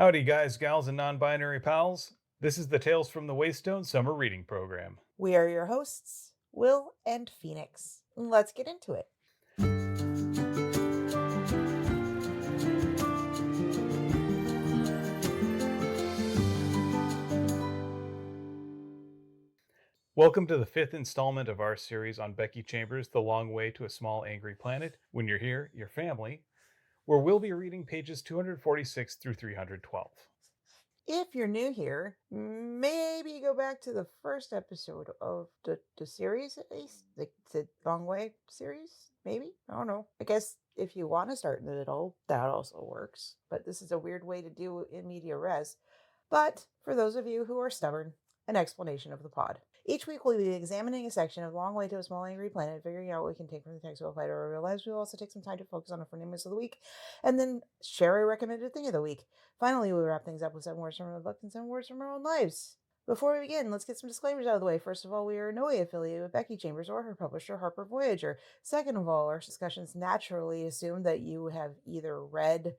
Howdy, guys, gals, and non binary pals. This is the Tales from the Waystone Summer Reading Program. We are your hosts, Will and Phoenix. Let's get into it. Welcome to the fifth installment of our series on Becky Chambers' The Long Way to a Small Angry Planet. When you're here, your family, where we'll be reading pages 246 through 312. If you're new here, maybe go back to the first episode of the series, at least. The Long Way series, maybe? I don't know. I guess if you want to start in the middle, that also works. But this is a weird way to do in media res. But for those of you who are stubborn, an explanation of the pod. Each week we'll be examining a section of Long Way to a Small Angry Planet, figuring out what we can take from the text we'll apply to our real lives. We'll also take some time to focus on a friendly news of the week, and then share a recommended thing of the week. Finally, we'll wrap things up with 7 words from the book and 7 words from our own lives. Before we begin, let's get some disclaimers out of the way. First of all, we are in no way affiliated with Becky Chambers or her publisher, Harper Voyager. Second of all, our discussions naturally assume that you have either read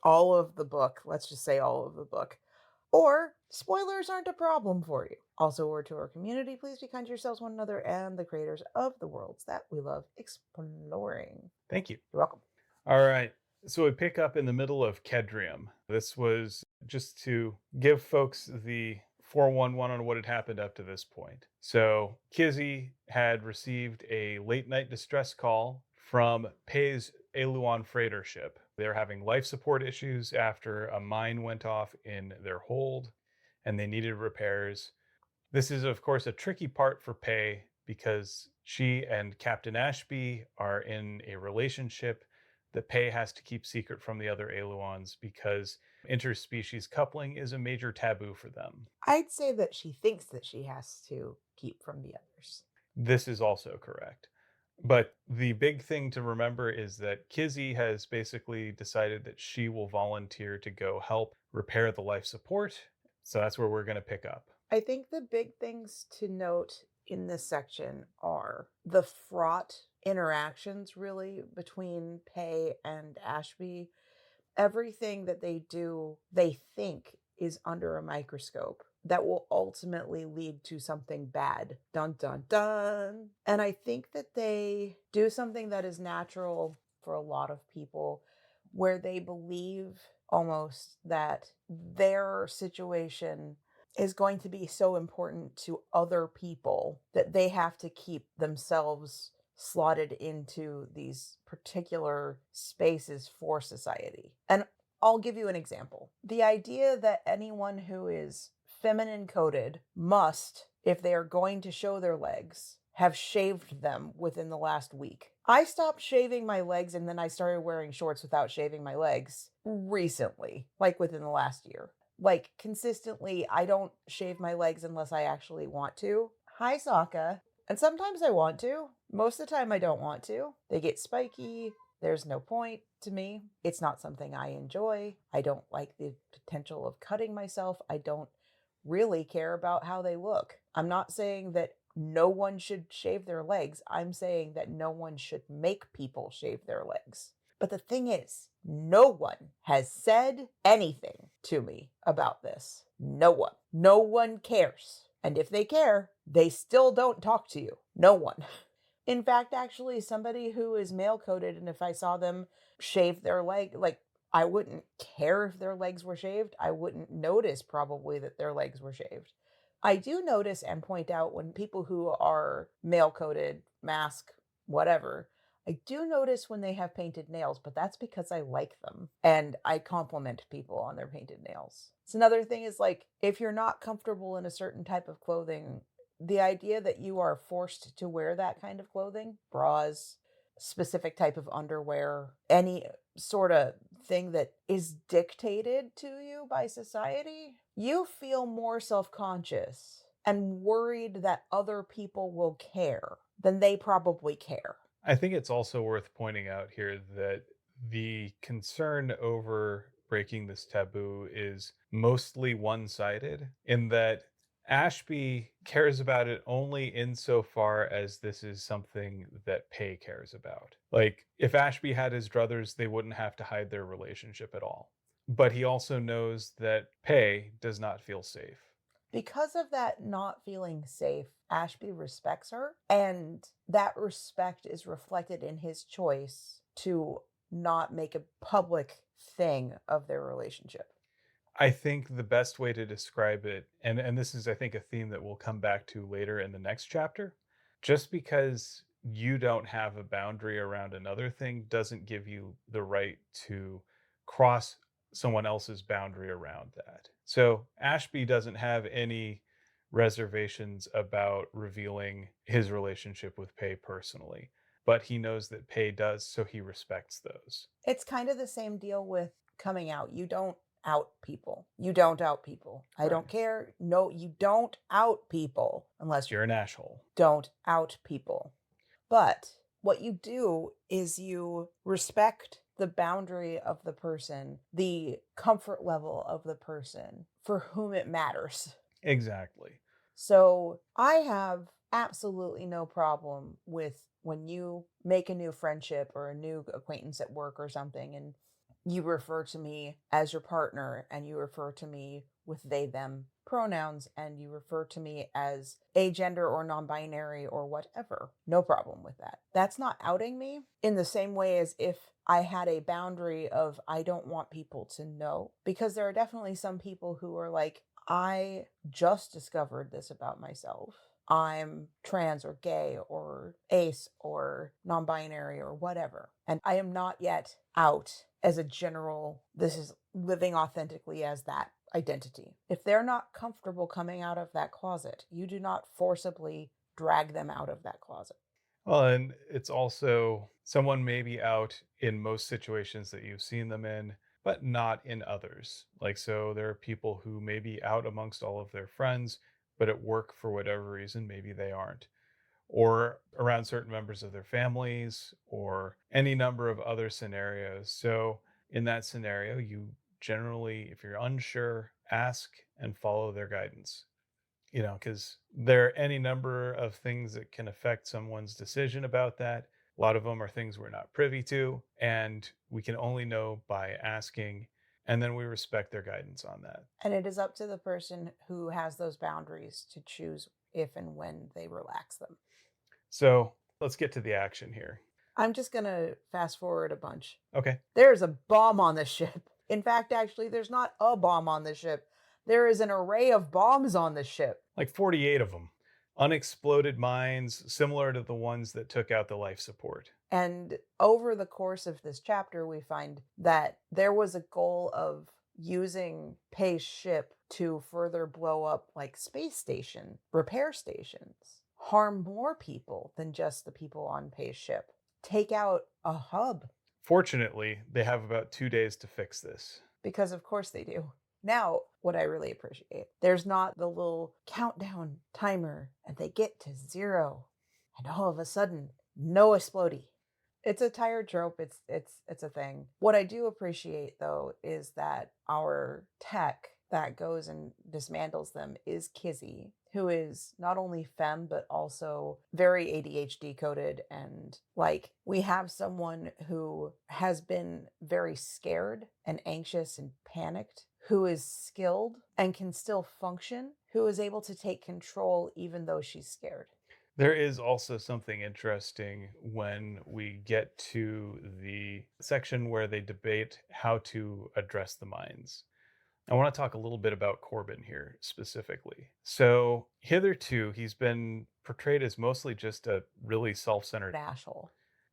all of the book, let's just say all of the book, or spoilers aren't a problem for you. Also, a word to our community, please be kind to yourselves, one another, and the creators of the worlds that we love exploring. Thank you. You're welcome. All right. So we pick up in the middle of Kedrium. This was just to give folks the 411 on what had happened up to this point. So Kizzy had received a late night distress call from Pei's Eluan freighter ship. They're having life support issues after a mine went off in their hold and they needed repairs. This is, of course, a tricky part for Pei because she and Captain Ashby are in a relationship that Pei has to keep secret from the other Eluans because interspecies coupling is a major taboo for them. I'd say that she thinks that she has to keep from the others. This is also correct. But the big thing to remember is that Kizzy has basically decided that she will volunteer to go help repair the life support. So that's where we're going to pick up. I think the big things to note in this section are the fraught interactions, really, between Pei and Ashby. Everything that they do, they think is under a microscope that will ultimately lead to something bad. Dun, dun, dun. And I think that they do something that is natural for a lot of people, where they believe almost that their situation is going to be so important to other people that they have to keep themselves slotted into these particular spaces for society. And I'll give you an example. The idea that anyone who is feminine coded must, if they are going to show their legs, have shaved them within the last week. I stopped shaving my legs and then I started wearing shorts without shaving my legs recently, like within the last year. Like, consistently, I don't shave my legs unless I actually want to. Hi, Sokka. And sometimes I want to. Most of the time I don't want to. They get spiky. There's no point to me. It's not something I enjoy. I don't like the potential of cutting myself. I don't really care about how they look. I'm not saying that no one should shave their legs. I'm saying that no one should make people shave their legs. But the thing is, no one has said anything to me about this. No one. No one cares. And if they care, they still don't talk to you. No one. In fact, actually, somebody who is male coded, and if I saw them shave their leg, like, I wouldn't care if their legs were shaved. I wouldn't notice probably that their legs were shaved. I do notice and point out when people who are male coded, mask, whatever, I do notice when they have painted nails, but that's because I like them and I compliment people on their painted nails. It's another thing is, like, if you're not comfortable in a certain type of clothing, the idea that you are forced to wear that kind of clothing, bras, specific type of underwear, any sort of thing that is dictated to you by society, you feel more self-conscious and worried that other people will care than they probably care. I think it's also worth pointing out here that the concern over breaking this taboo is mostly one-sided in that Ashby cares about it only insofar as this is something that Pei cares about. Like, if Ashby had his druthers, they wouldn't have to hide their relationship at all. But he also knows that Pei does not feel safe. Because of that not feeling safe, Ashby respects her, and that respect is reflected in his choice to not make a public thing of their relationship. I think the best way to describe it, and this is, I think, a theme that we'll come back to later in the next chapter, just because you don't have a boundary around another thing doesn't give you the right to cross someone else's boundary around that. So Ashby doesn't have any reservations about revealing his relationship with Pei personally, but he knows that Pei does, so he respects those. It's kind of the same deal with coming out. You don't out people. You don't out people. I don't Right. care. No, you don't out people unless you You're an asshole. don't out people. But what you do is you respect the boundary of the person, the comfort level of the person for whom it matters. Exactly. So I have absolutely no problem with when you make a new friendship or a new acquaintance at work or something, and you refer to me as your partner, and you refer to me with they, them pronouns, and you refer to me as agender or non binary or whatever. No problem with that. That's not outing me in the same way as if I had a boundary of I don't want people to know, because there are definitely some people who are like, I just discovered this about myself. I'm trans or gay or ace or non binary or whatever. And I am not yet out as a general, this is living authentically as that identity. If they're not comfortable coming out of that closet, you do not forcibly drag them out of that closet. Well, and it's also someone may be out in most situations that you've seen them in, but not in others. Like, so there are people who may be out amongst all of their friends, but at work, for whatever reason, maybe they aren't, or around certain members of their families, or any number of other scenarios. So, in that scenario, you generally, if you're unsure, ask and follow their guidance. Because there are any number of things that can affect someone's decision about that. A lot of them are things we're not privy to, and we can only know by asking, and then we respect their guidance on that. And it is up to the person who has those boundaries to choose if and when they relax them. So let's get to the action here. I'm just going to fast forward a bunch. Okay. There's a bomb on the ship. In fact, actually, there's not a bomb on the ship. There is an array of bombs on the ship. Like 48 of them. Unexploded mines, similar to the ones that took out the life support. And over the course of this chapter, we find that there was a goal of using Pei's ship to further blow up like space station repair stations, harm more people than just the people on Pei's ship, take out a hub. Fortunately, they have about 2 days to fix this. Because of course they do. Now, what I really appreciate, there's not the little countdown timer and they get to 0 and all of a sudden, no explodey. It's a tired trope. It's a thing. What I do appreciate though is that our tech that goes and dismantles them is Kizzy, who is not only femme but also very ADHD coded, and like we have someone who has been very scared and anxious and panicked, who is skilled and can still function, who is able to take control even though she's scared. There is also something interesting when we get to the section where they debate how to address the mines. I want to talk a little bit about Corbin here specifically. So, hitherto, he's been portrayed as mostly just a really self centered Asshole.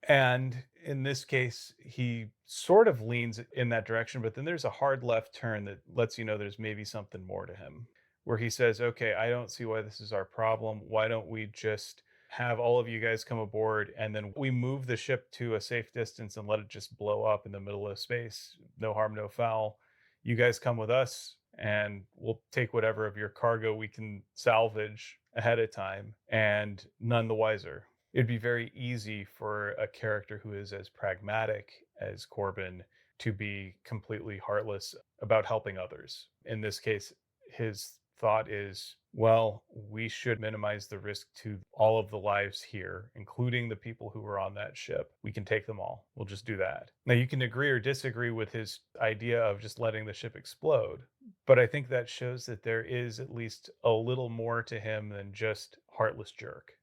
And in this case, he sort of leans in that direction, but then there's a hard left turn that lets you know there's maybe something more to him, where he says, okay, I don't see why this is our problem. Why don't we just have all of you guys come aboard and then we move the ship to a safe distance and let it just blow up in the middle of space? No harm, no foul. You guys come with us and we'll take whatever of your cargo we can salvage ahead of time, and none the wiser. It'd be very easy for a character who is as pragmatic as Corbin to be completely heartless about helping others. In this case, his thought is, well, we should minimize the risk to all of the lives here, including the people who were on that ship. We can take them all. We'll just do that. Now, you can agree or disagree with his idea of just letting the ship explode, but I think that shows that there is at least a little more to him than just heartless jerk.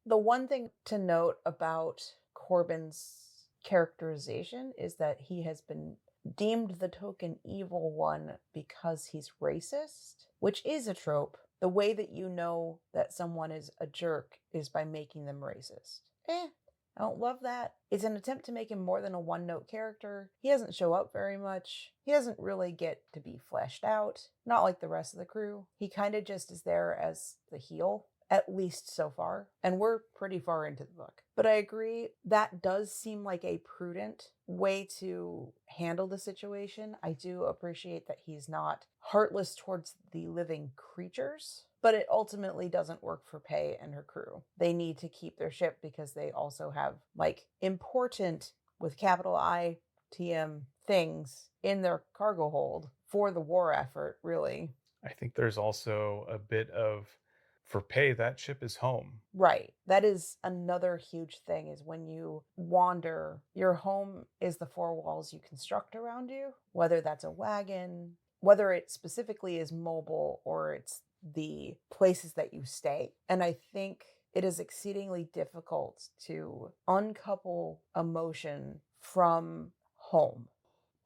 The one thing to note about Corbin's characterization is that he has been deemed the token evil one because he's racist, which is a trope. The way that you know that someone is a jerk is by making them racist. I don't love that. It's an attempt to make him more than a one-note character. He doesn't show up very much. He doesn't really get to be fleshed out, not like the rest of the crew. He kind of just is there as the heel, at least so far. And we're pretty far into the book. But I agree, that does seem like a prudent way to handle the situation. I do appreciate that he's not heartless towards the living creatures, but it ultimately doesn't work for Pei and her crew. They need to keep their ship because they also have, like, important, with capital ITM, things in their cargo hold for the war effort, really. I think there's also a bit of, for Pei, that ship is home. Right. That is another huge thing, is when you wander, your home is the four walls you construct around you, whether that's a wagon, whether it specifically is mobile or it's the places that you stay. And I think it is exceedingly difficult to uncouple emotion from home.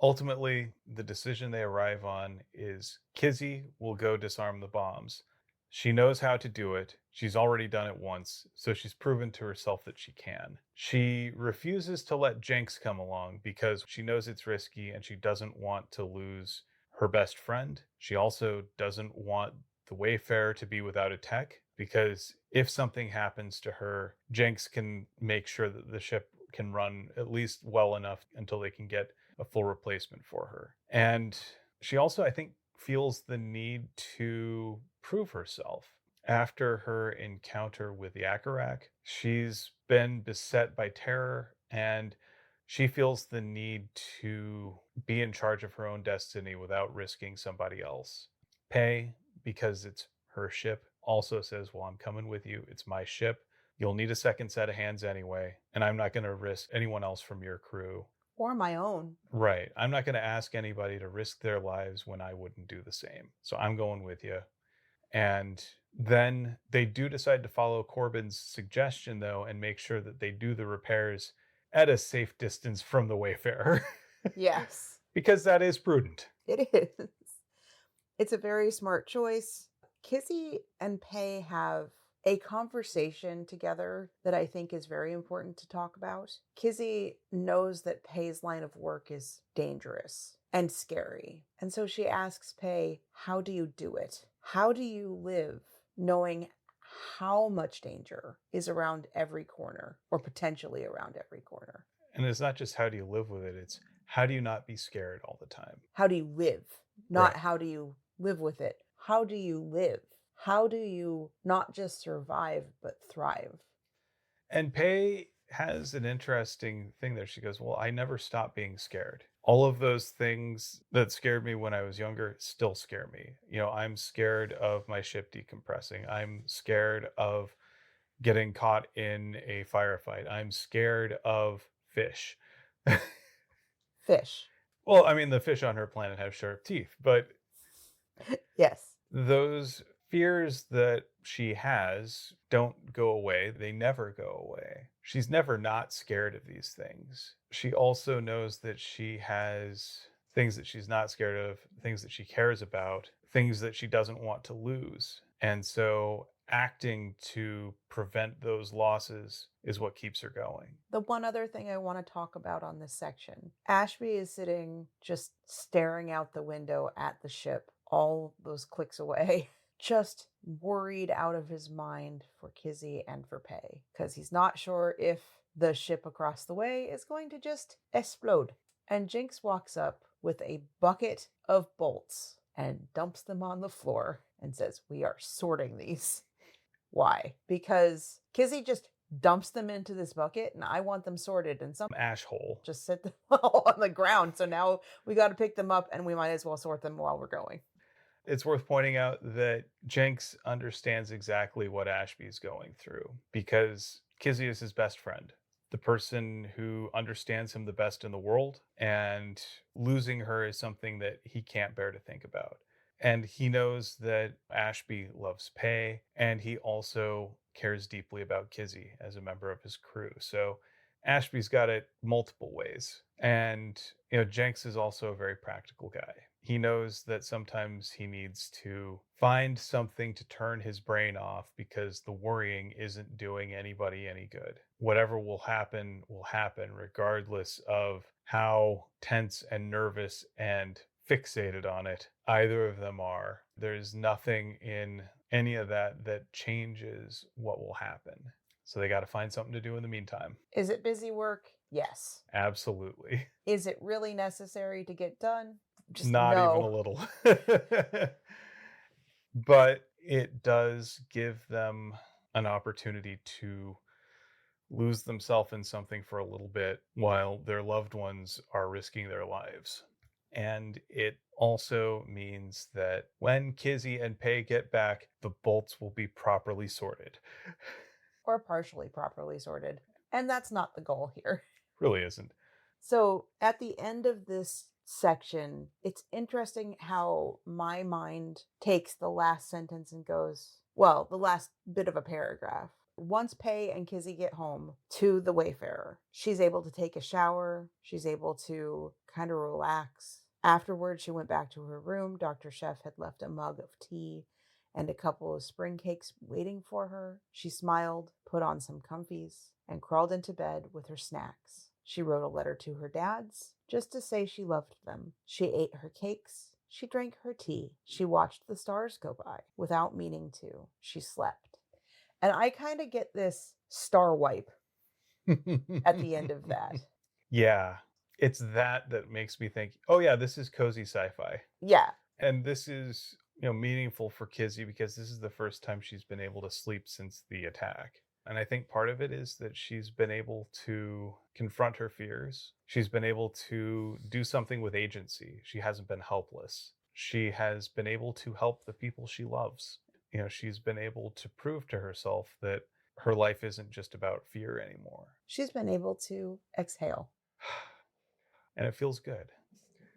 Ultimately, the decision they arrive on is Kizzy will go disarm the bombs. She knows how to do it. She's already done it once, so she's proven to herself that she can. She refuses to let Jenks come along because she knows it's risky and she doesn't want to lose her best friend. She also doesn't want the Wayfarer to be without a tech, because if something happens to her, Jenks can make sure that the ship can run at least well enough until they can get a full replacement for her. And she also, I think, feels the need to prove herself. After her encounter with the Akarak, she's been beset by terror, and she feels the need to be in charge of her own destiny without risking somebody else. Pei, because it's her ship, also says, well, I'm coming with you. It's my ship. You'll need a second set of hands anyway, and I'm not going to risk anyone else from your crew. Or my own. Right. I'm not going to ask anybody to risk their lives when I wouldn't do the same. So I'm going with you. And then they do decide to follow Corbin's suggestion, though, and make sure that they do the repairs at a safe distance from the Wayfarer. Yes. Because that is prudent. It is. It's a very smart choice. Kizzy and Pei have a conversation together that I think is very important to talk about. Kizzy knows that Pei's line of work is dangerous and scary. And so she asks Pei, how do you do it? How do you live knowing how much danger is around every corner, or potentially around every corner? And it's not just how do you live with it, it's how do you not be scared all the time? How do you live? Not Right. how do you live with it? How do you live? How do you not just survive, but thrive? And Pei has an interesting thing there. She goes, well, I never stop being scared. All of those things that scared me when I was younger still scare me. You know, I'm scared of my ship decompressing. I'm scared of getting caught in a firefight. I'm scared of fish. Fish. Well, I mean, the fish on her planet have sharp teeth, but Yes. those fears that she has don't go away. They never go away. She's never not scared of these things. She also knows that she has things that she's not scared of, things that she cares about, things that she doesn't want to lose. And so acting to prevent those losses is what keeps her going. The one other thing I want to talk about on this section, Ashby is sitting just staring out the window at the ship, all those clicks away, just worried out of his mind for Kizzy and for Pei, because he's not sure if the ship across the way is going to just explode. And Jinx walks up with a bucket of bolts and dumps them on the floor and says, we are sorting these. Why? Because Kizzy just dumps them into this bucket and I want them sorted, and some Ash hole. just sit them all on the ground. So now we got to pick them up and we might as well sort them while we're going. It's worth pointing out that Jenks understands exactly what Ashby's going through because Kizzy is his best friend, the person who understands him the best in the world, and losing her is something that he can't bear to think about. And he knows that Ashby loves Pei, and he also cares deeply about Kizzy as a member of his crew. So Ashby's got it multiple ways. And, Jenks is also a very practical guy. He knows that sometimes he needs to find something to turn his brain off because the worrying isn't doing anybody any good. Whatever will happen, regardless of how tense and nervous and fixated on it either of them are. There's nothing in any of that that changes what will happen. So they got to find something to do in the meantime. Is it busy work? Yes. Absolutely. Is it really necessary to get done? Just Not even a no. little. But it does give them an opportunity to lose themselves in something for a little bit while their loved ones are risking their lives. And it also means that when Kizzy and Pei get back, the bolts will be properly sorted. Or partially properly sorted. And that's not the goal here. Really isn't. So at the end of this section, it's interesting how my mind takes the last sentence and goes, well, the last bit of a paragraph. Once Pei and Kizzy get home to the Wayfarer, she's able to take a shower. She's able to kind of relax. Afterwards, she went back to her room. Dr. Chef had left a mug of tea and a couple of spring cakes waiting for her. She smiled, put on some comfies, and crawled into bed with her snacks. She wrote a letter to her dads just to say she loved them. She ate her cakes. She drank her tea. She watched the stars go by without meaning to. She slept. And I kind of get this star wipe at the end of that. Yeah. It's that makes me think, oh yeah, this is cozy sci-fi. Yeah. And this is, meaningful for Kizzy because this is the first time she's been able to sleep since the attack. And I think part of it is that she's been able to confront her fears. She's been able to do something with agency. She hasn't been helpless. She has been able to help the people she loves. She's been able to prove to herself that her life isn't just about fear anymore. She's been able to exhale. And it feels good.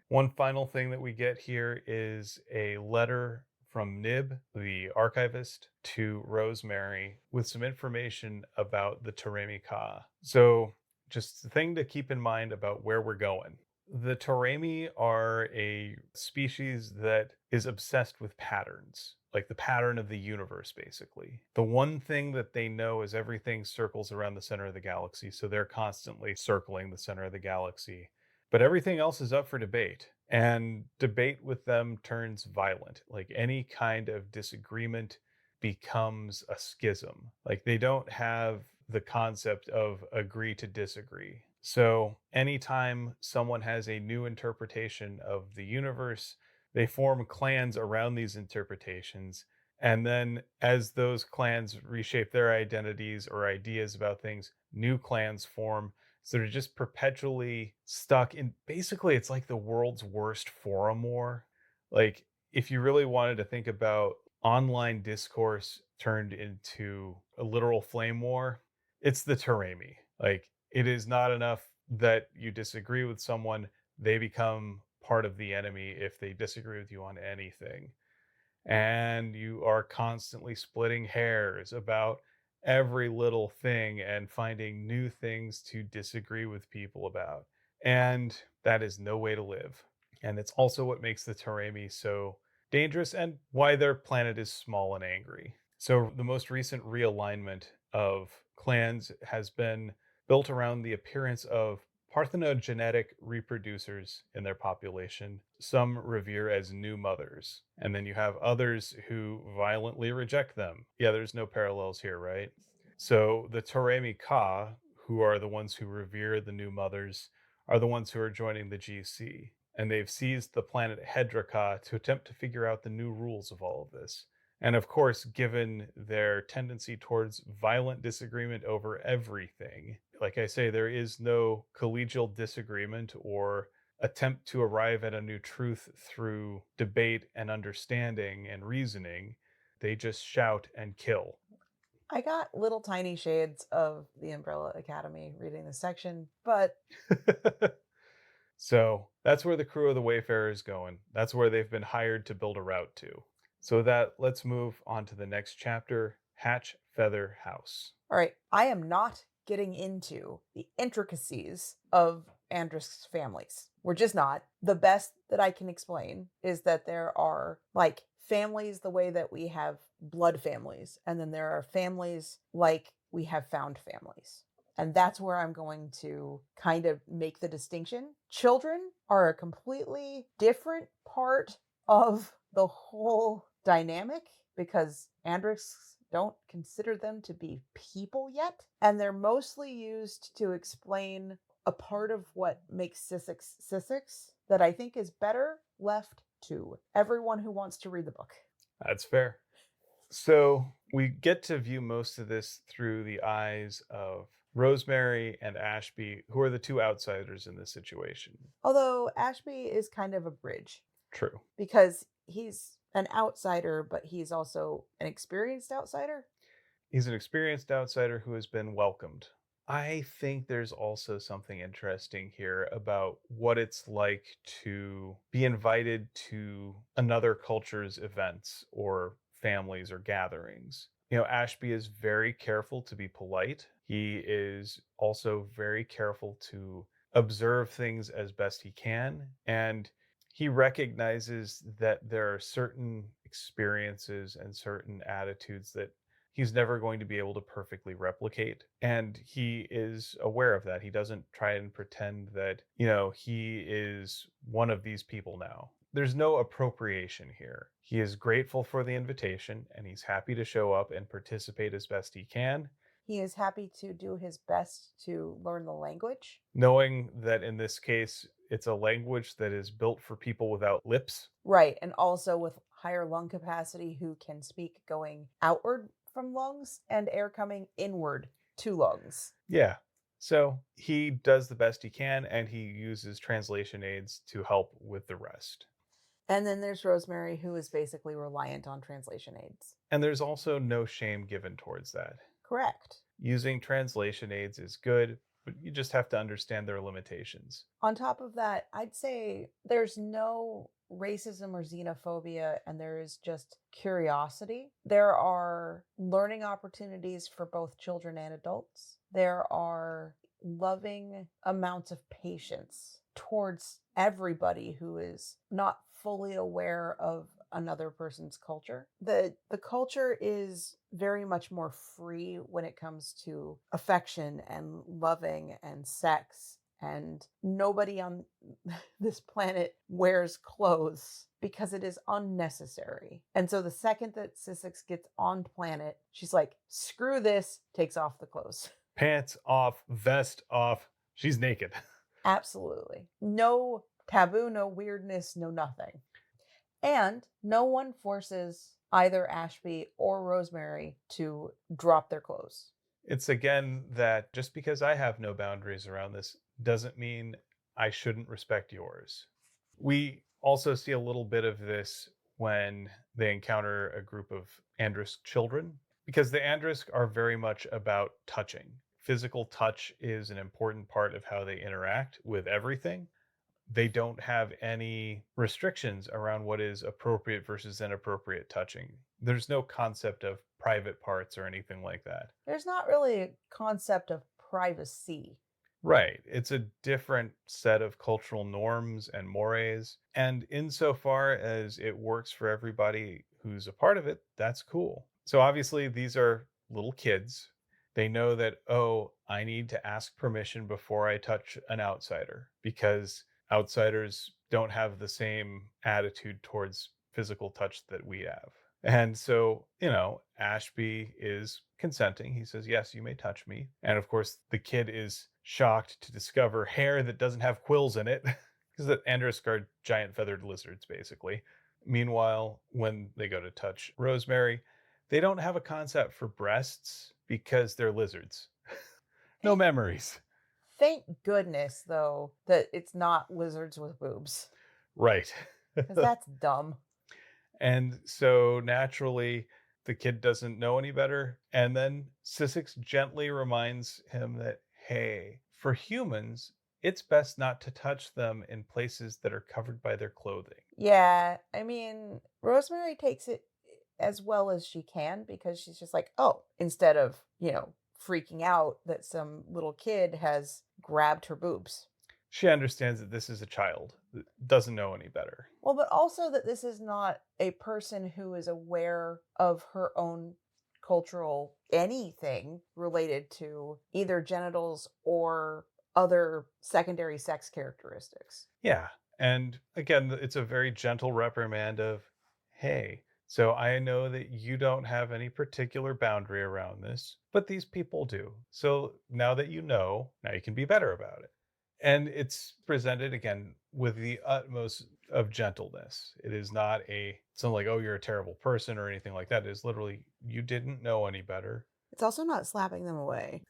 One final thing that we get here is a letter from Nib, the archivist, to Rosemary with some information about the Teremi Ka. So, just the thing to keep in mind about where we're going. The Teremi are a species that is obsessed with patterns, like the pattern of the universe, basically. The one thing that they know is everything circles around the center of the galaxy, so they're constantly circling the center of the galaxy. But everything else is up for debate. And debate with them turns violent. Like any kind of disagreement becomes a schism. Like they don't have the concept of agree to disagree. So anytime someone has a new interpretation of the universe, they form clans around these interpretations. And then as those clans reshape their identities or ideas about things, new clans form. So they're just perpetually stuck in, basically it's like the world's worst forum war. Like if you really wanted to think about online discourse turned into a literal flame war, it's the Teremi. Like it is not enough that you disagree with someone, they become part of the enemy if they disagree with you on anything. And you are constantly splitting hairs about every little thing and finding new things to disagree with people about. And that is no way to live. And it's also what makes the Teremi so dangerous and why their planet is small and angry. So the most recent realignment of clans has been built around the appearance of parthenogenetic reproducers in their population, some revere as new mothers. And then you have others who violently reject them. Yeah, there's no parallels here, right? So the Toremi Ka, who are the ones who revere the new mothers, are the ones who are joining the GC. And they've seized the planet Hedraka to attempt to figure out the new rules of all of this. And of course, given their tendency towards violent disagreement over everything, like I say, there is no collegial disagreement or attempt to arrive at a new truth through debate and understanding and reasoning. They just shout and kill. I got little tiny shades of the Umbrella Academy reading this section, but So that's where the crew of the Wayfarer is going. That's where they've been hired to build a route to. So with that, let's move on to the next chapter, Hatch Feather House. all right, I am not getting into the intricacies of Andrisk's families. We're just not. The best that I can explain is that there are like families the way that we have blood families, and then there are families like we have found families. And that's where I'm going to kind of make the distinction. Children are a completely different part of the whole dynamic because Andrisks don't consider them to be people yet. And they're mostly used to explain a part of what makes Syssix that I think is better left to everyone who wants to read the book. That's fair. So we get to view most of this through the eyes of Rosemary and Ashby, who are the two outsiders in this situation. Although Ashby is kind of a bridge. True. Because he's an outsider, but he's also an experienced outsider. He's an experienced outsider who has been welcomed. I think there's also something interesting here about what it's like to be invited to another culture's events or families or gatherings. Ashby is very careful to be polite. He is also very careful to observe things as best he can. And he recognizes that there are certain experiences and certain attitudes that he's never going to be able to perfectly replicate. And he is aware of that. He doesn't try and pretend that, he is one of these people now. There's no appropriation here. He is grateful for the invitation and he's happy to show up and participate as best he can. He is happy to do his best to learn the language. Knowing that in this case, it's a language that is built for people without lips. Right. And also with higher lung capacity who can speak going outward from lungs and air coming inward to lungs. Yeah. So he does the best he can and he uses translation aids to help with the rest. And then there's Rosemary, who is basically reliant on translation aids. And there's also no shame given towards that. Correct. Using translation aids is good, but you just have to understand their limitations. On top of that, I'd say there's no racism or xenophobia, and there is just curiosity. There are learning opportunities for both children and adults. There are loving amounts of patience towards everybody who is not fully aware of another person's culture. The culture is very much more free when it comes to affection and loving and sex, and nobody on this planet wears clothes because it is unnecessary. And so the second that Syssix gets on planet, she's like, screw this, takes off the clothes. Pants off, vest off, she's naked. Absolutely. No taboo, no weirdness, no nothing. And no one forces either Ashby or Rosemary to drop their clothes. It's again that just because I have no boundaries around this doesn't mean I shouldn't respect yours. We also see a little bit of this when they encounter a group of Andrisk children, because the Andrisk are very much about touching. Physical touch is an important part of how they interact with everything. They don't have any restrictions around what is appropriate versus inappropriate touching. There's no concept of private parts or anything like that. There's not really a concept of privacy. Right. It's a different set of cultural norms and mores. And insofar as it works for everybody who's a part of it, that's cool. So obviously, these are little kids. They know that, oh, I need to ask permission before I touch an outsider because outsiders don't have the same attitude towards physical touch that we have. And so, Ashby is consenting. He says, yes, you may touch me. And of course, the kid is shocked to discover hair that doesn't have quills in it because the Andrisk are giant feathered lizards, basically. Meanwhile, when they go to touch Rosemary, they don't have a concept for breasts because they're lizards. No memories. Thank goodness, though, that it's not lizards with boobs, Right. because that's dumb. And so naturally, the kid doesn't know any better. And then Sissix gently reminds him that, hey, for humans, it's best not to touch them in places that are covered by their clothing. Yeah, I mean, Rosemary takes it as well as she can because she's just like, oh, instead of, freaking out that some little kid has grabbed her boobs. She understands that this is a child that doesn't know any better. Well, but also that this is not a person who is aware of her own cultural anything related to either genitals or other secondary sex characteristics. Yeah. And again, it's a very gentle reprimand of, hey, so I know that you don't have any particular boundary around this, but these people do. So now that you know, now you can be better about it. And it's presented again with the utmost of gentleness. It is not something like, oh, you're a terrible person or anything like that. It is literally, you didn't know any better. It's also not slapping them away.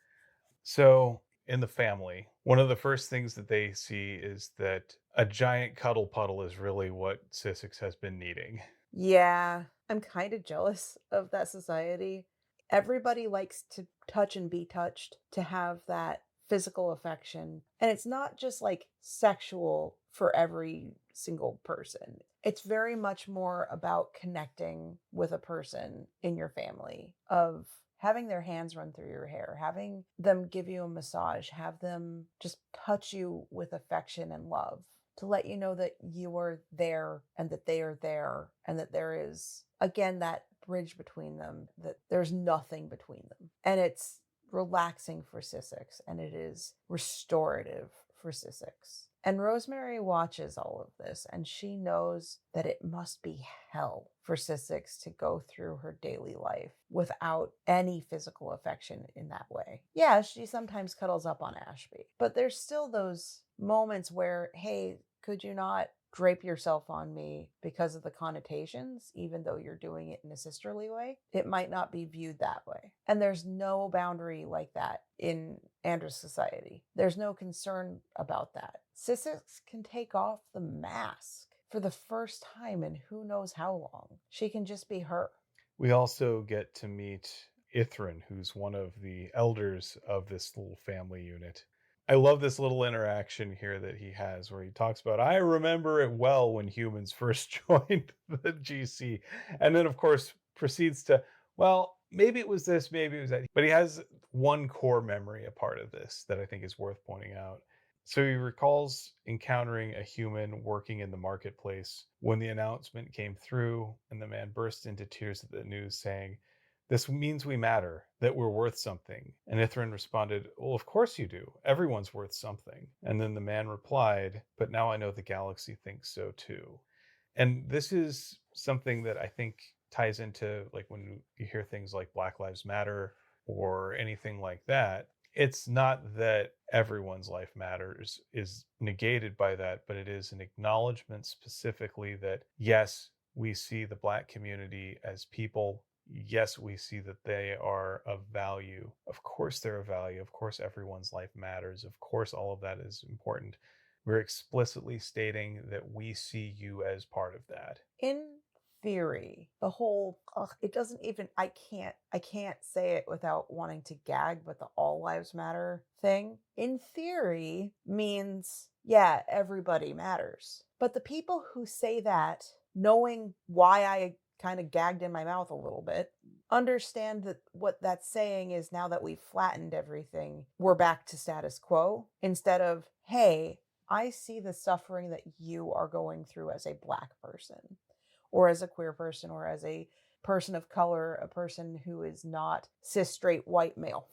So, in the family, one of the first things that they see is that a giant cuddle puddle is really what Sissix has been needing. Yeah, I'm kind of jealous of that society. Everybody likes to touch and be touched, to have that physical affection. And it's not just like sexual for every single person. It's very much more about connecting with a person in your family, of having their hands run through your hair, having them give you a massage, have them just touch you with affection and love, to let you know that you are there and that they are there and that there is, again, that bridge between them, that there's nothing between them. And it's relaxing for Sissix and it is restorative for Sissix. And Rosemary watches all of this and she knows that it must be hell for Sissix to go through her daily life without any physical affection in that way. Yeah, she sometimes cuddles up on Ashby, but there's still those moments where, hey, could you not drape yourself on me because of the connotations, even though you're doing it in a sisterly way? It might not be viewed that way. And there's no boundary like that in Andrew's society. There's no concern about that. Sissix can take off the mask for the first time in who knows how long. She can just be her. We also get to meet Ithrin, who's one of the elders of this little family unit. I love this little interaction here that he has where he talks about, I remember it well when humans first joined the GC. And then, of course, proceeds to, well, maybe it was this, maybe it was that. But he has one core memory, a part of this that I think is worth pointing out. So he recalls encountering a human working in the marketplace when the announcement came through, and the man burst into tears at the news, saying, this means we matter, that we're worth something. And Ithrin responded, well, of course you do. Everyone's worth something. And then the man replied, but now I know the galaxy thinks so too. And this is something that I think ties into, like, when you hear things like Black Lives Matter or anything like that. It's not that everyone's life matters is negated by that, but it is an acknowledgement specifically that, yes, we see the Black community as people. Yes, we see that they are of value. Of course, they're of value. Of course, everyone's life matters. Of course, all of that is important. We're explicitly stating that we see you as part of that. In theory, the whole it doesn't even, I can't say it without wanting to gag, but the all lives matter thing in theory means, yeah, everybody matters. But the people who say that, knowing why I kind of gagged in my mouth a little bit, understand that what that's saying is, now that we've flattened everything, we're back to status quo, instead of, hey, I see the suffering that you are going through as a Black person, or as a queer person, or as a person of color, a person who is not cis straight white male.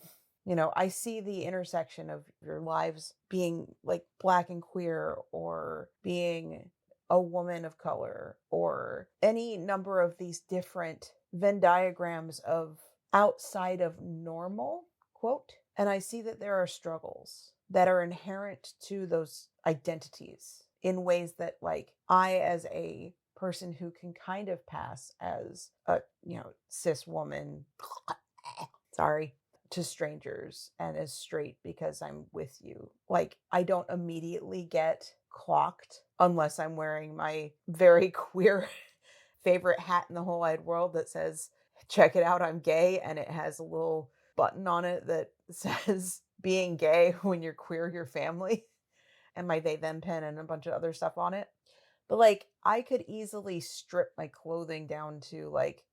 I see the intersection of your lives being like Black and queer, or being a woman of color, or any number of these different Venn diagrams of outside of normal, quote. And I see that there are struggles that are inherent to those identities in ways that, like, I, as a person who can kind of pass as a cis woman, sorry, to strangers and as straight because I'm with you. Like, I don't immediately get clocked unless I'm wearing my very queer favorite hat in the whole wide world that says, check it out, I'm gay. And it has a little button on it that says, being gay when you're queer, your family, and my they them pen and a bunch of other stuff on it. But like, I could easily strip my clothing down to like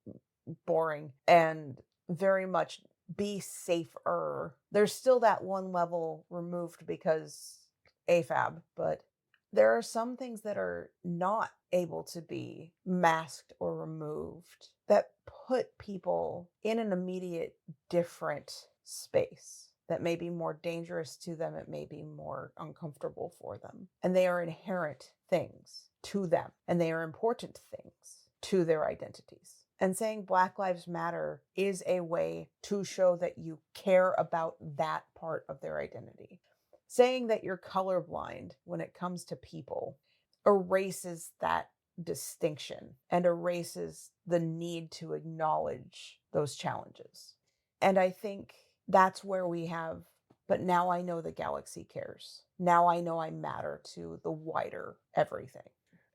boring and very much be safer. There's still that one level removed because AFAB, but there are some things that are not able to be masked or removed that put people in an immediate different space that may be more dangerous to them. It may be more uncomfortable for them. And they are inherent things to them, and they are important things to their identities. And saying Black Lives Matter is a way to show that you care about that part of their identity. Saying that you're colorblind when it comes to people erases that distinction and erases the need to acknowledge those challenges. And I think that's where we have, but now I know the galaxy cares. Now I know I matter to the wider everything.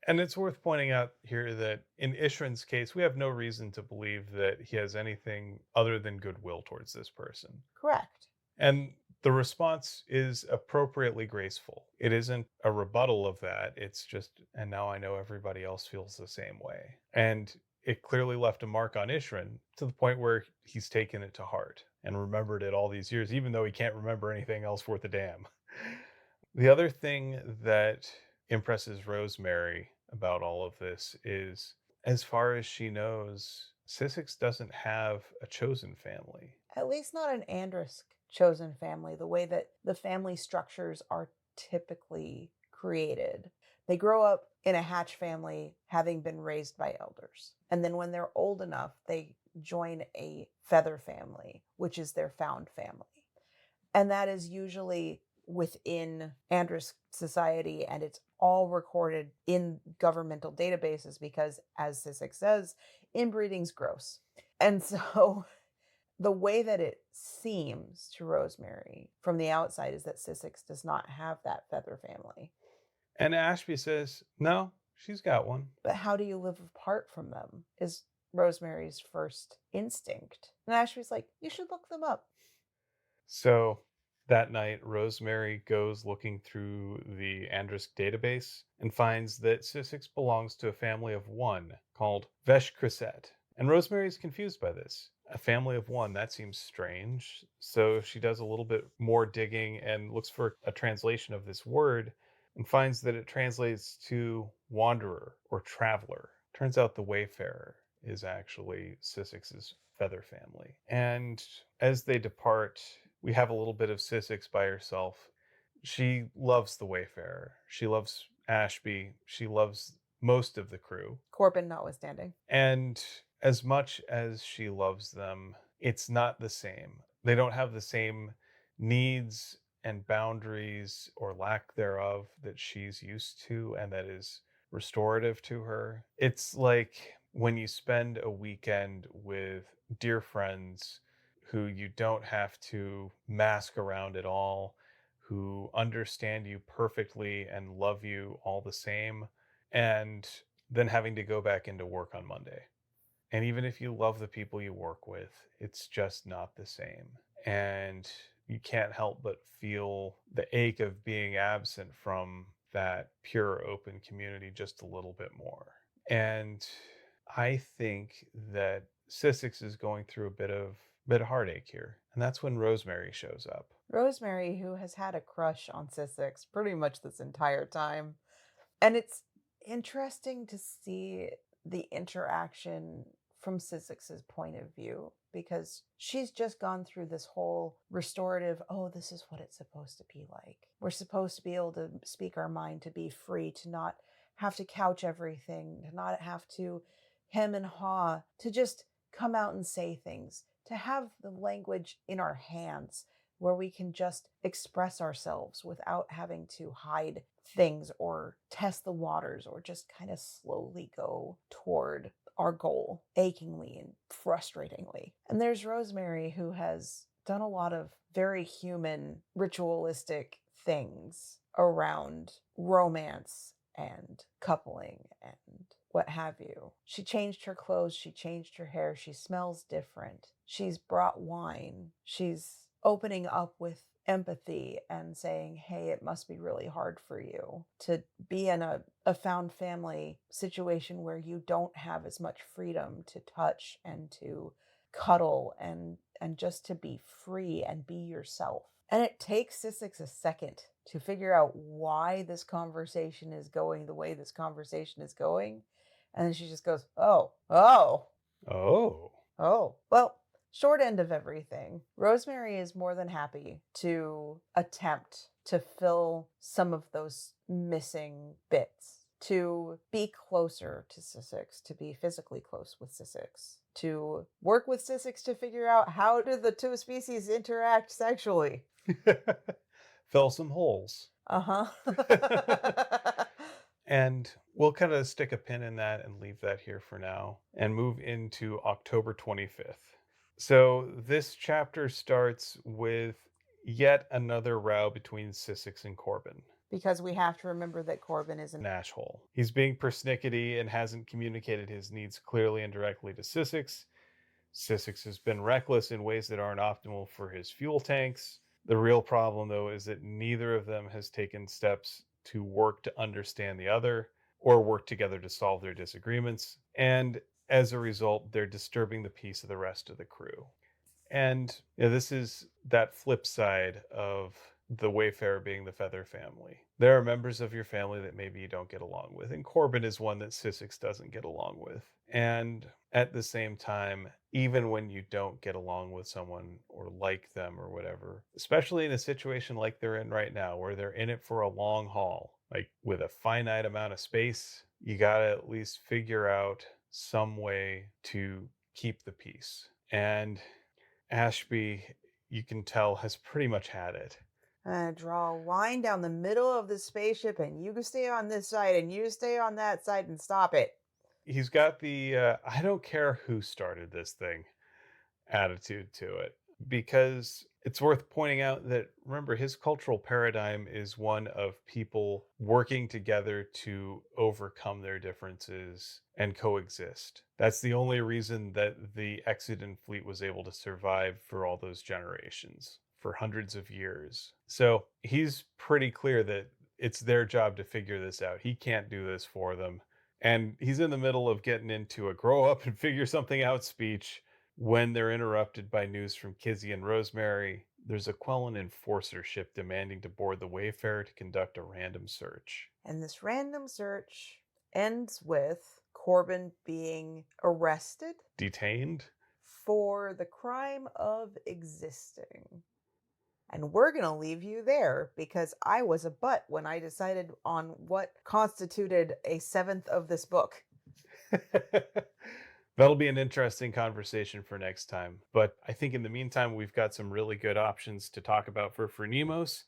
And it's worth pointing out here that in Ishran's case, we have no reason to believe that he has anything other than goodwill towards this person. Correct. And the response is appropriately graceful. It isn't a rebuttal of that. It's just, and now I know everybody else feels the same way. And it clearly left a mark on Ishran to the point where he's taken it to heart and remembered it all these years, even though he can't remember anything else worth a damn. The other thing that impresses Rosemary about all of this is, as far as she knows, Sissix doesn't have a chosen family. At least not an Andrisk chosen family, the way that the family structures are typically created. They grow up in a hatch family having been raised by elders. And then when they're old enough, they join a feather family, which is their found family. And that is usually within Andrisk society, and it's all recorded in governmental databases because, as Sissix says, inbreeding's gross. And so the way that it seems to Rosemary from the outside is that Sissix does not have that feather family. And Ashby says, no, she's got one. But how do you live apart from them is Rosemary's first instinct. And Ashby's like, you should look them up. So that night, Rosemary goes looking through the Andrisk database and finds that Sissix belongs to a family of one called Vesh Crisette. And Rosemary's confused by this. A family of one, that seems strange. So she does a little bit more digging and looks for a translation of this word and finds that it translates to wanderer or traveler. Turns out the wayfarer is actually Sissix's feather family. And as they depart, we have a little bit of Sissix by herself. She loves the wayfarer. She loves Ashby. She loves most of the crew. Corbin notwithstanding. And as much as she loves them, it's not the same. They don't have the same needs and boundaries or lack thereof that she's used to and that is restorative to her. It's like when you spend a weekend with dear friends who you don't have to mask around at all, who understand you perfectly and love you all the same, and then having to go back into work on Monday. And even if you love the people you work with, it's just not the same. And you can't help but feel the ache of being absent from that pure, open community just a little bit more. And I think that Sissix is going through a bit of heartache here. And that's when Rosemary shows up. Rosemary, who has had a crush on Sissix pretty much this entire time. And it's interesting to see the interaction from Sissix's point of view, because she's just gone through this whole restorative, oh, this is what it's supposed to be like. We're supposed to be able to speak our mind, to be free, to not have to couch everything, to not have to hem and haw, to just come out and say things, to have the language in our hands where we can just express ourselves without having to hide things or test the waters or just kind of slowly go toward our goal achingly and frustratingly. And there's Rosemary, who has done a lot of very human, ritualistic things around romance and coupling and what have you. She changed her clothes, she changed her hair, she smells different. She's brought wine. She's opening up with empathy and saying, hey, it must be really hard for you to be in a found family situation where you don't have as much freedom to touch and to cuddle and just to be free and be yourself. And it takes Sissix a second to figure out why this conversation is going the way this conversation is going. And then she just goes, oh. Well, short end of everything. Rosemary is more than happy to attempt to fill some of those missing bits, to be closer to Sissix, to be physically close with Sissix, to work with Sissix to figure out how do the two species interact sexually. Fill some holes. Uh-huh. And we'll kind of stick a pin in that and leave that here for now and move into October 25th. So this chapter starts with yet another row between Sissix and Corbin. Because we have to remember that Corbin is an asshole. He's being persnickety and hasn't communicated his needs clearly and directly to Sissix. Sissix has been reckless in ways that aren't optimal for his fuel tanks. The real problem, though, is that neither of them has taken steps to work to understand the other or work together to solve their disagreements. And as a result, they're disturbing the peace of the rest of the crew. And this is that flip side of the Wayfarer being the Feather family. There are members of your family that maybe you don't get along with, and Corbin is one that Sissix doesn't get along with. And at the same time, even when you don't get along with someone or like them or whatever, especially in a situation like they're in right now, where they're in it for a long haul, like with a finite amount of space, you gotta at least figure out some way to keep the peace. And Ashby, you can tell, has pretty much had it. Draw a line down the middle of the spaceship, and you can stay on this side, and you stay on that side, and stop it. He's got the I don't care who started this thing attitude to it, because it's worth pointing out that, remember, his cultural paradigm is one of people working together to overcome their differences and coexist. That's the only reason that the Exodus fleet was able to survive for all those generations, for hundreds of years. So he's pretty clear that it's their job to figure this out. He can't do this for them. And he's in the middle of getting into a grow up and figure something out speech when they're interrupted by news from Kizzy and Rosemary. There's a Quellan enforcer ship demanding to board the Wayfarer to conduct a random search. And this random search ends with Corbin being arrested, detained, for the crime of existing. And we're going to leave you there because I was a butt when I decided on what constituted a seventh of this book. That'll be an interesting conversation for next time. But I think in the meantime, we've got some really good options to talk about for Phronimos.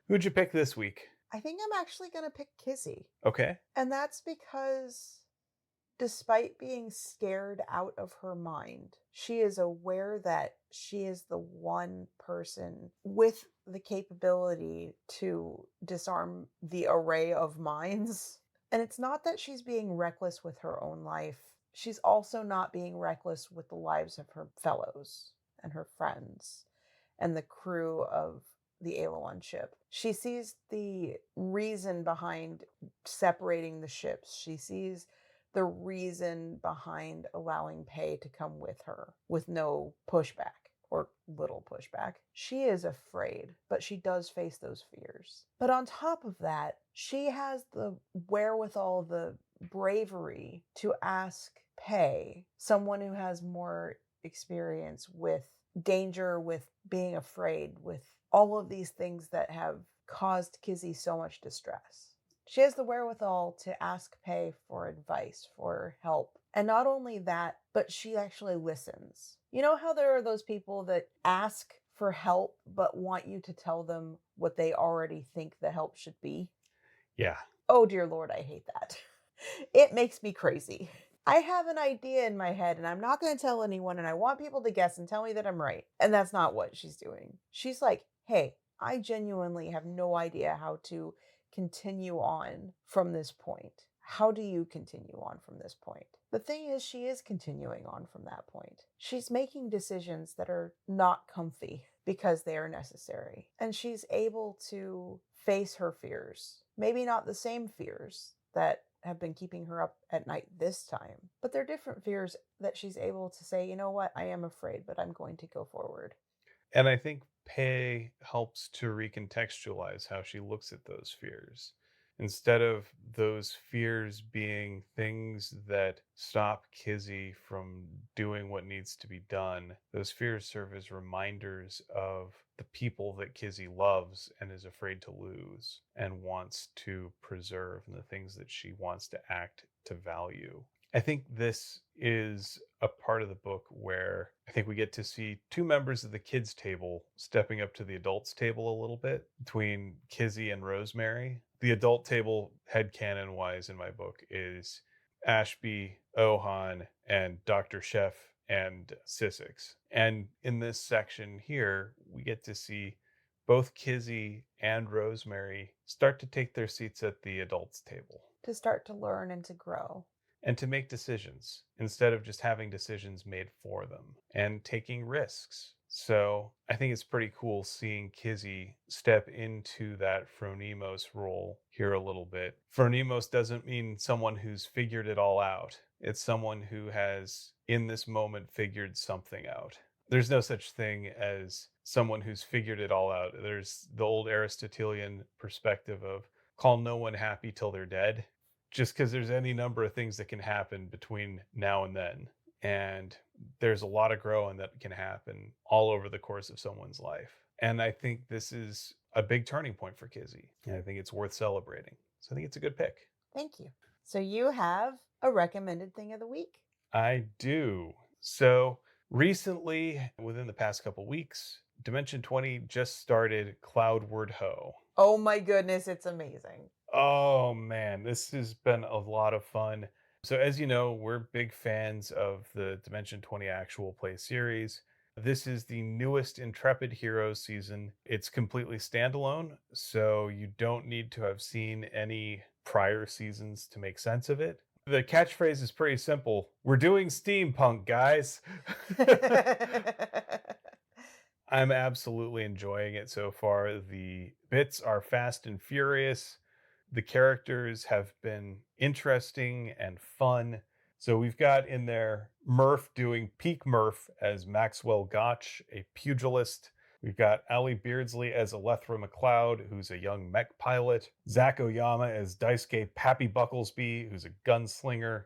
Who'd you pick this week? I think I'm actually going to pick Kizzy. Okay. And that's because despite being scared out of her mind, she is aware that she is the one person with the capability to disarm the array of minds. And it's not that she's being reckless with her own life. She's also not being reckless with the lives of her fellows and her friends and the crew of the Aelon ship. She sees the reason behind separating the ships. She sees the reason behind allowing Pei to come with her with no pushback or little pushback. She is afraid, but she does face those fears. But on top of that, she has the wherewithal, the bravery to ask Pei, someone who has more experience with danger, with being afraid, with all of these things that have caused Kizzy so much distress. She has the wherewithal to ask Pei for advice, for help. And not only that, but she actually listens. You know how there are those people that ask for help, but want you to tell them what they already think the help should be? Yeah. Oh, dear Lord, I hate that. It makes me crazy. I have an idea in my head and I'm not going to tell anyone and I want people to guess and tell me that I'm right. And that's not what she's doing. She's like, hey, I genuinely have no idea how to continue on from this point. How do you continue on from this point? The thing is, she is continuing on from that point. She's making decisions that are not comfy because they are necessary. And she's able to face her fears. Maybe not the same fears that have been keeping her up at night this time, but they're different fears that she's able to say, you know what, I am afraid, but I'm going to go forward. And I think Pei helps to recontextualize how she looks at those fears. Instead of those fears being things that stop Kizzy from doing what needs to be done, those fears serve as reminders of the people that Kizzy loves and is afraid to lose and wants to preserve, and the things that she wants to act to value. I think this is a part of the book where I think we get to see two members of the kids' table stepping up to the adults' table a little bit between Kizzy and Rosemary. The adult table, headcanon wise, in my book, is Ashby, Ohan, and Dr. Chef and Sissix. And in this section here, we get to see both Kizzy and Rosemary start to take their seats at the adults' table To start to learn and to grow. and to make decisions instead of just having decisions made for them and taking risks. So I think it's pretty cool seeing Kizzy step into that Phronimos role here a little bit. Phronimos doesn't mean someone who's figured it all out. It's someone who has, in this moment, figured something out. There's no such thing as someone who's figured it all out. There's the old Aristotelian perspective of call no one happy till they're dead, just because there's any number of things that can happen between now and then. And there's a lot of growing that can happen all over the course of someone's life. And I think this is a big turning point for Kizzy. And I think it's worth celebrating. So I think it's a good pick. Thank you. So you have a recommended thing of the week. I do. So recently, within the past couple weeks, Dimension 20 just started Cloudward Ho. Oh my goodness, it's amazing. Oh man, this has been a lot of fun. So, as you know, we're big fans of the Dimension 20 actual play series. This is the newest Intrepid Heroes season. It's completely standalone, so you don't need to have seen any prior seasons to make sense of it. The catchphrase is pretty simple. We're doing steampunk, guys. I'm absolutely enjoying it so far. The bits are fast and furious. The characters have been interesting and fun. So we've got in there Murph doing peak Murph as Maxwell Gotch, a pugilist. We've got Ali Beardsley as Alethra McLeod, who's a young mech pilot. Zach Oyama as Daisuke Pappy Bucklesby, who's a gunslinger.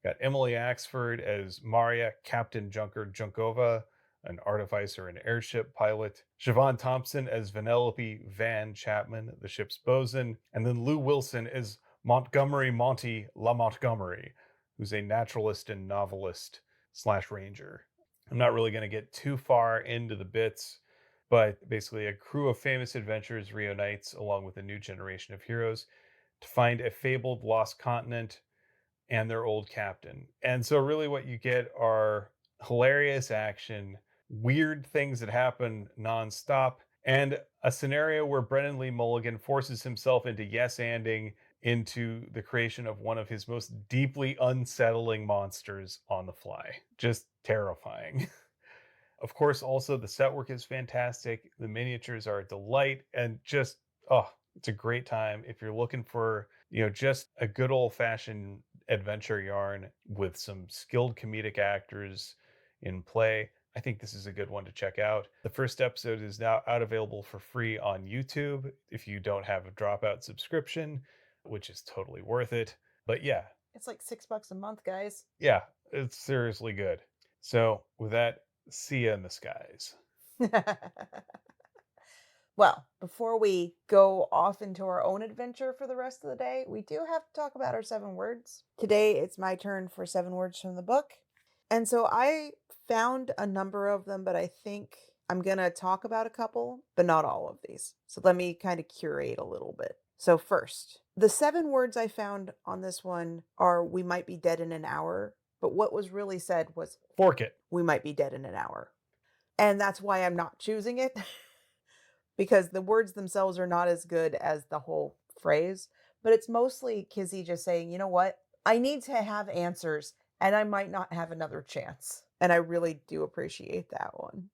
Got Emily Axford as Maria Captain Junker Junkova, an artificer and airship pilot. Siobhan Thompson as Vanellope Van Chapman, the ship's bosun. And then Lou Wilson as Montgomery Monty La Montgomery, who's a naturalist and novelist / ranger. I'm not really going to get too far into the bits, but basically a crew of famous adventurers reunites along with a new generation of heroes to find a fabled lost continent and their old captain. And so really what you get are hilarious action, weird things that happen nonstop, and a scenario where Brennan Lee Mulligan forces himself into yes-anding into the creation of one of his most deeply unsettling monsters on the fly. Just terrifying. Of course, also the set work is fantastic. The miniatures are a delight, and just, oh, it's a great time if you're looking for, just a good old-fashioned adventure yarn with some skilled comedic actors in play. I think this is a good one to check out. The first episode is now out available for free on YouTube if you don't have a Dropout subscription, which is totally worth it. But yeah, It's like $6 a month, guys. yeah, it's seriously good. So with that, see ya in the skies. Well, before we go off into our own adventure for the rest of the day, we do have to talk about our 7 words. Today, it's my turn for 7 words from the book. And so I found a number of them, but I think I'm going to talk about a couple, but not all of these. So let me kind of curate a little bit. So first, The 7 words I found on this one are "we might be dead in an hour," but what was really said was Fork it. "we might be dead in an hour." And that's why I'm not choosing it because the words themselves are not as good as the whole phrase, but it's mostly Kizzy just saying, "You know what? I need to have answers and I might not have another chance." And I really do appreciate that one.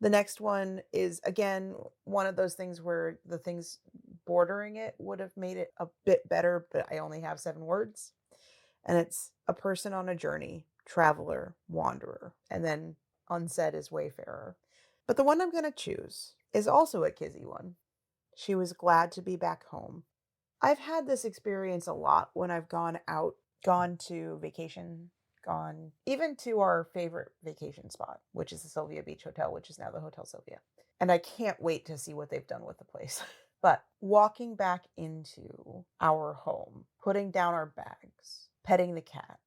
The next one is, again, one of those things where the things bordering it would have made it a bit better, but I only have 7 words. And it's "a person on a journey, traveler, wanderer," and then unsaid is wayfarer. But the one I'm going to choose is also a Kizzy one. "She was glad to be back home." I've had this experience a lot when I've gone out, gone to vacation, gone even to our favorite vacation spot, which is the Sylvia Beach Hotel, which is now the Hotel Sylvia. And I can't wait to see what they've done with the place. But walking back into our home, putting down our bags, petting the cat,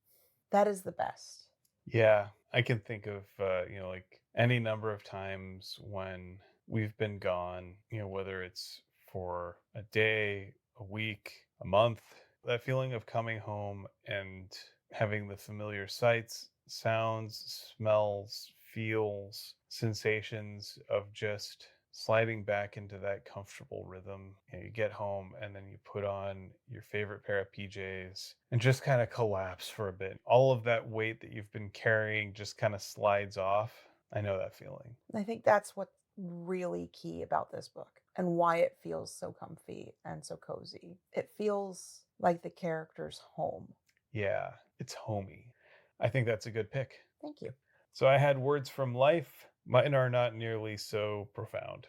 that is the best. Yeah, I can think of, like any number of times when we've been gone, whether it's for a day, a week, a month, that feeling of coming home and having the familiar sights, sounds, smells, feels, sensations of just sliding back into that comfortable rhythm. You get home and then you put on your favorite pair of PJs and just kind of collapse for a bit. All of that weight that you've been carrying just kind of slides off. I know that feeling. I think that's what's really key about this book and why it feels so comfy and so cozy. It feels like the character's home. Yeah, it's homey. I think that's a good pick. Thank you. So I had words from life. Mine are not nearly so profound.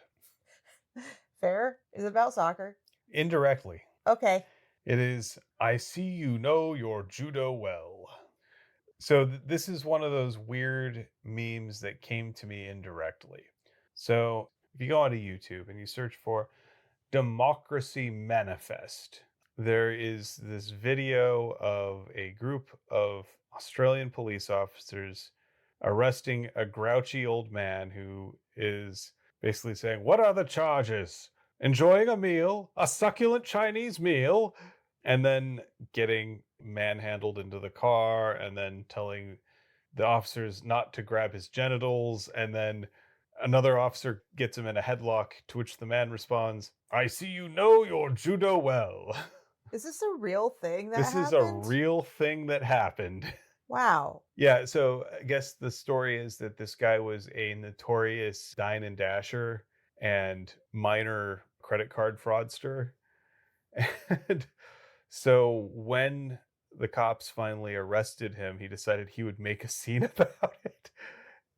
Fair is about soccer. Indirectly. Okay. It is, "I see you know your judo well." So this is one of those weird memes that came to me indirectly. So if you go onto YouTube and you search for "Democracy Manifest," there is this video of a group of Australian police officers arresting a grouchy old man who is basically saying, "What are the charges? Enjoying a meal, a succulent Chinese meal," and then getting manhandled into the car and then telling the officers not to grab his genitals, and then another officer gets him in a headlock, to which the man responds, "I see you know your judo well." Is this a real thing that This is a happened? real thing that happened. Wow. Yeah, so I guess the story is that this guy was a notorious dine and dasher and minor credit card fraudster. And so when the cops finally arrested him, he decided he would make a scene about it.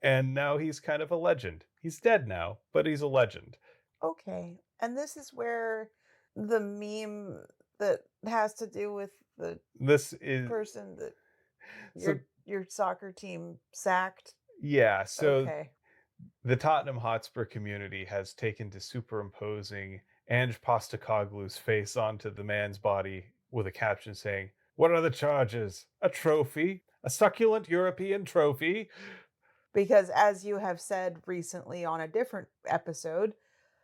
And now he's kind of a legend. He's dead now, but he's a legend. Okay. And this is where the meme that has to do with the This is person that so your soccer team sacked. yeah, so Okay. the Tottenham Hotspur community has taken to superimposing Ange Postecoglou's face onto the man's body with a caption saying, "What are the charges? A trophy? A succulent European trophy?" Because as you have said recently on a different episode,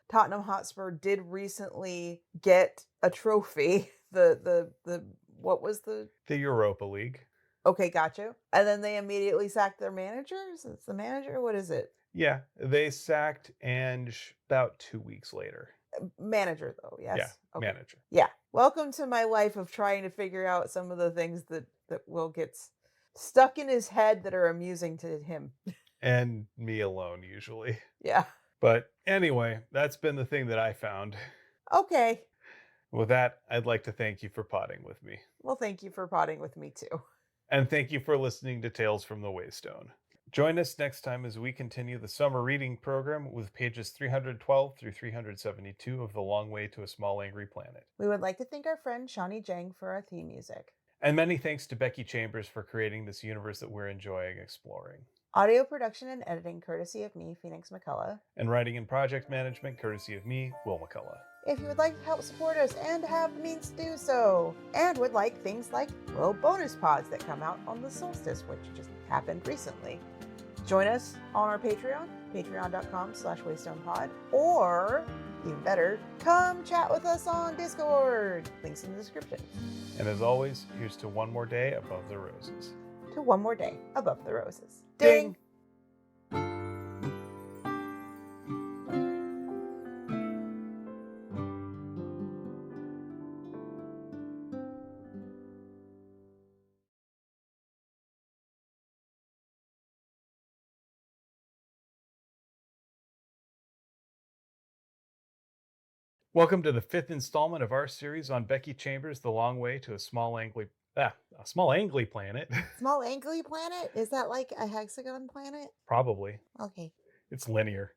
Tottenham Hotspur did recently get a trophy. The what was the The Europa League. Okay, gotcha. And then they immediately sacked their manager? It's the manager? What is it? Yeah, they sacked Ange about 2 weeks later. Manager, though, yes. Yeah, Okay. manager. Yeah. Welcome to my life of trying to figure out some of the things that Will gets stuck in his head that are amusing to him. And me alone, usually. Yeah. But anyway, that's been the thing that I found. Okay. With that, I'd like to thank you for potting with me. Well, thank you for potting with me, too. And thank you for listening to Tales from the Waystone. Join us next time as we continue the summer reading program with pages 312 through 372 of The Long Way to a Small Angry Planet. We would like to thank our friend Shawnee Jang for our theme music. And many thanks to Becky Chambers for creating this universe that we're enjoying exploring. Audio production and editing courtesy of me, Phoenix McCullough. And writing and project management courtesy of me, Will McCullough. If you would like to help support us and have the means to do so, and would like things like little bonus pods that come out on the solstice, which just happened recently, join us on our Patreon, patreon.com/waystonepod, or You better come chat with us on Discord. Links in the description. And as always, here's to one more day above the roses. To one more day above the roses. Ding! Welcome to the 5th installment of our series on Becky Chambers, The Long Way to a Small Angly Planet. Small angly planet? Is that like a hexagon planet? Probably. Okay. It's linear.